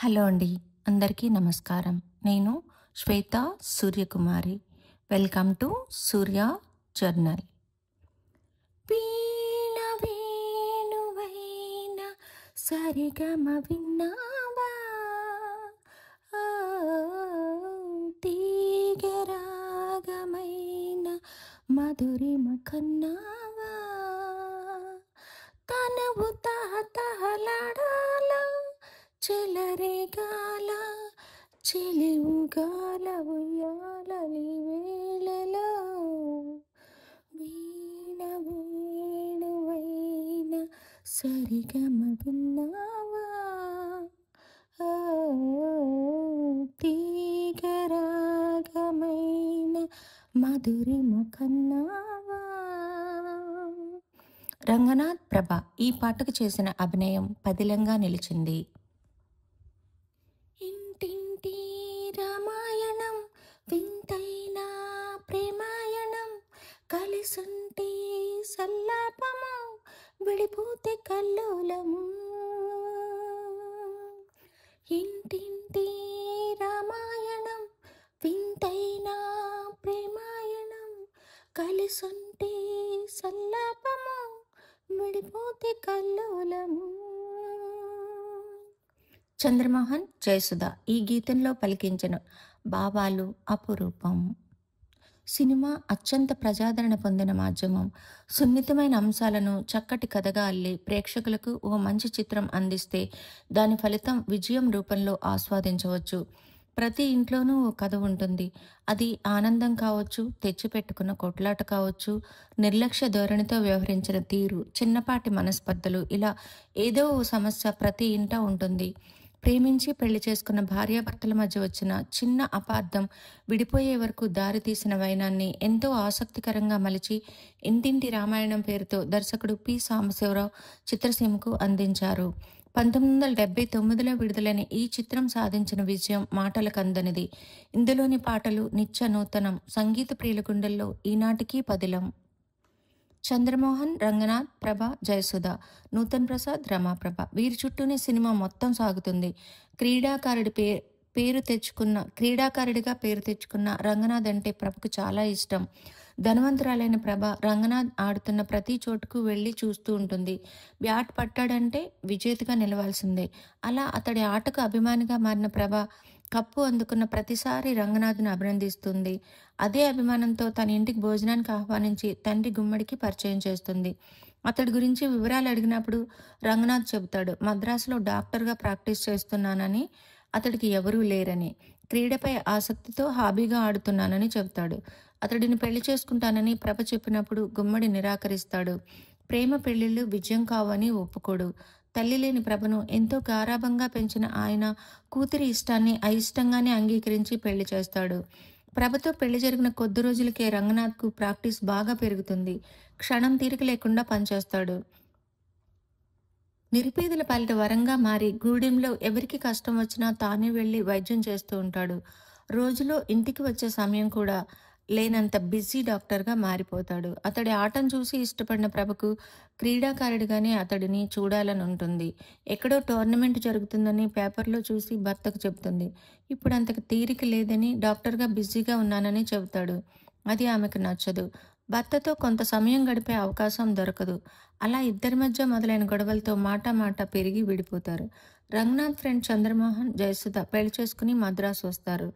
Hello అండి. అందరికీ నమస్కారం. నేను Shweta Suryakumari. Welcome to Surya journal. వీణ వేణువైన సరిగమ విన్నావా? ఆ, తీగరాగమైన మధురిమ కన్నావా? తనవు తహతహలాడాల చెలరేగాల చెలివుగాల ఉయ్యాలలి వేళలో వీణ వేణువైన సరిగమ విన్నావా? ఆ, తీగరాగమైన మధురిమ కన్నావా? రంగనాథ్ ప్రభ ఈ పాటకు చేసిన అభినయం పదిలంగా నిలిచింది. ఇంటింటి రామాయణం వింతైన ప్రేమాయణం, కలిసుంటే సల్లాపము విడిపోతే కల్లోలము. ఇంటింటి రామాయణం వింతైన ప్రేమాయణం, కలిసుంటే సల్లాపము విడిపోతే కల్లోలము. చంద్రమోహన్, జయసుధ ఈ గీతంలో పలికించిన భావాలు అపురూపం. సినిమా అత్యంత ప్రజాదరణ పొందిన మాధ్యమం. సున్నితమైన అంశాలను చక్కటి కథగా అల్లి ప్రేక్షకులకు ఓ మంచి చిత్రం అందిస్తే దాని ఫలితం విజయం రూపంలో ఆస్వాదించవచ్చు. ప్రతి ఇంట్లోనూ ఓ కథ ఉంటుంది. అది ఆనందం కావచ్చు, తెచ్చిపెట్టుకున్న కొట్లాట కావచ్చు, నిర్లక్ష్య ధోరణితో వ్యవహరించిన తీరు, చిన్నపాటి మనస్పర్ధలు, ఇలా ఏదో ఓ సమస్య ప్రతి ఇంట ఉంటుంది. ప్రేమించి పెళ్లి చేసుకున్న భార్యాభర్తల మధ్య వచ్చిన చిన్న అపార్థం విడిపోయే వరకు దారి తీసిన వైనాన్ని ఎంతో ఆసక్తికరంగా మలిచి ఇంటింటి రామాయణం పేరుతో దర్శకుడు పి. సాంబశివరావు చిత్రసీమకు అందించారు. 1979లో విడుదలైన ఈ చిత్రం సాధించిన విజయం మాటలకు అందనిది. ఇందులోని పాటలు నిత్య నూతనం, సంగీత ప్రియుల గుండెల్లో ఈనాటికి పదిలం. చంద్రమోహన్, రంగనాథ్ ప్రభ, జయసుధ, నూతన్ ప్రసాద్, రమాప్రభ వీరి చుట్టూనే సినిమా మొత్తం సాగుతుంది. క్రీడాకారుడిగా పేరు తెచ్చుకున్న రంగనాథ్ అంటే ప్రభకు చాలా ఇష్టం. ధనవంతురాలైన ప్రభ రంగనాథ్ ఆడుతున్న ప్రతి చోటుకు వెళ్ళి చూస్తూ ఉంటుంది. బ్యాట్ పట్టాడంటే విజేతగా నిలవాల్సిందే. అలా అతడి ఆటకు అభిమానిగా మారిన ప్రభ కప్పు అందుకున్న ప్రతిసారి రంగనాథ్ను అభినందిస్తుంది. అదే అభిమానంతో తన ఇంటికి భోజనానికి ఆహ్వానించి తండ్రి గుమ్మడికి పరిచయం చేస్తుంది. అతడి గురించి వివరాలు అడిగినప్పుడు రంగనాథ్ చెబుతాడు, మద్రాసులో డాక్టర్గా ప్రాక్టీస్ చేస్తున్నానని, అతడికి ఎవరూ లేరని, క్రీడపై ఆసక్తితో హాబీగా ఆడుతున్నానని చెబుతాడు. అతడిని పెళ్లి చేసుకుంటానని ప్రభ చెప్పినప్పుడు గుమ్మడి నిరాకరిస్తాడు. ప్రేమ పెళ్లిళ్ళు విజయం కావని ఒప్పుకోడు. తల్లి లేని ప్రభను ఎంతో గారాబంగా పెంచిన ఆయన కూతురి ఇష్టాన్ని అయిష్టంగానే అంగీకరించి పెళ్లి చేస్తాడు. ప్రభతో పెళ్లి జరిగిన కొద్ది రోజులకే రంగనాథ్కు ప్రాక్టీస్ బాగా పెరుగుతుంది. క్షణం తీరిక లేకుండా పనిచేస్తాడు. నిరుపేదల పాలిట వరంగా మారి గూడెంలో ఎవరికి కష్టం వచ్చినా తానే వెళ్ళి వైద్యం చేస్తూ ఉంటాడు. రోజులో ఇంటికి వచ్చే సమయం కూడా లేనంత బిజీ డాక్టర్గా మారిపోతాడు. అతడి ఆటను చూసి ఇష్టపడిన ప్రభకు క్రీడాకారుడిగానే అతడిని చూడాలని ఉంటుంది. ఎక్కడో టోర్నమెంట్ జరుగుతుందని పేపర్లో చూసి భర్తకు చెబుతుంది. ఇప్పుడు అంతకు తీరిక లేదని, డాక్టర్గా బిజీగా ఉన్నానని చెబుతాడు. అది ఆమెకు నచ్చదు. భర్తతో కొంత సమయం గడిపే అవకాశం దొరకదు. అలా ఇద్దరి మధ్య మొదలైన గొడవలతో మాట పెరిగి విడిపోతారు. రంగనాథ్ ఫ్రెండ్ చంద్రమోహన్, జయసుధ పెళ్లి చేసుకుని మద్రాసు వస్తారు.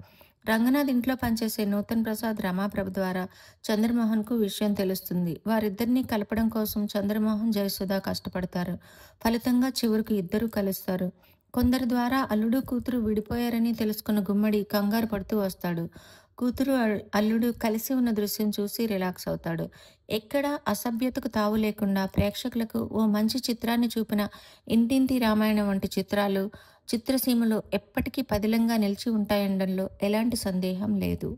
రంగనాథ్ ఇంట్లో పనిచేసే నూతన్ ప్రసాద్, రమాప్రభ ద్వారా చంద్రమోహన్కు విషయం తెలుస్తుంది. వారిద్దరినీ కలపడం కోసం చంద్రమోహన్, జయసుధ కష్టపడతారు. ఫలితంగా చివరికి ఇద్దరూ కలుస్తారు. కొందరి ద్వారా అల్లుడు కూతురు విడిపోయారని తెలుసుకున్న గుమ్మడి కంగారు పడుతూ వస్తాడు. కూతురు అల్లుడు కలిసి ఉన్న దృశ్యం చూసి రిలాక్స్ అవుతాడు. ఎక్కడా అసభ్యతకు తావు లేకుండా ప్రేక్షకులకు ఓ మంచి చిత్రాన్ని చూపిన ఇంటింటి రామాయణం వంటి చిత్రాలు చిత్రసీమలో ఎప్పటికీ పదిలంగా నిలిచి ఉంటాయనడంలో ఎలాంటి సందేహం లేదు.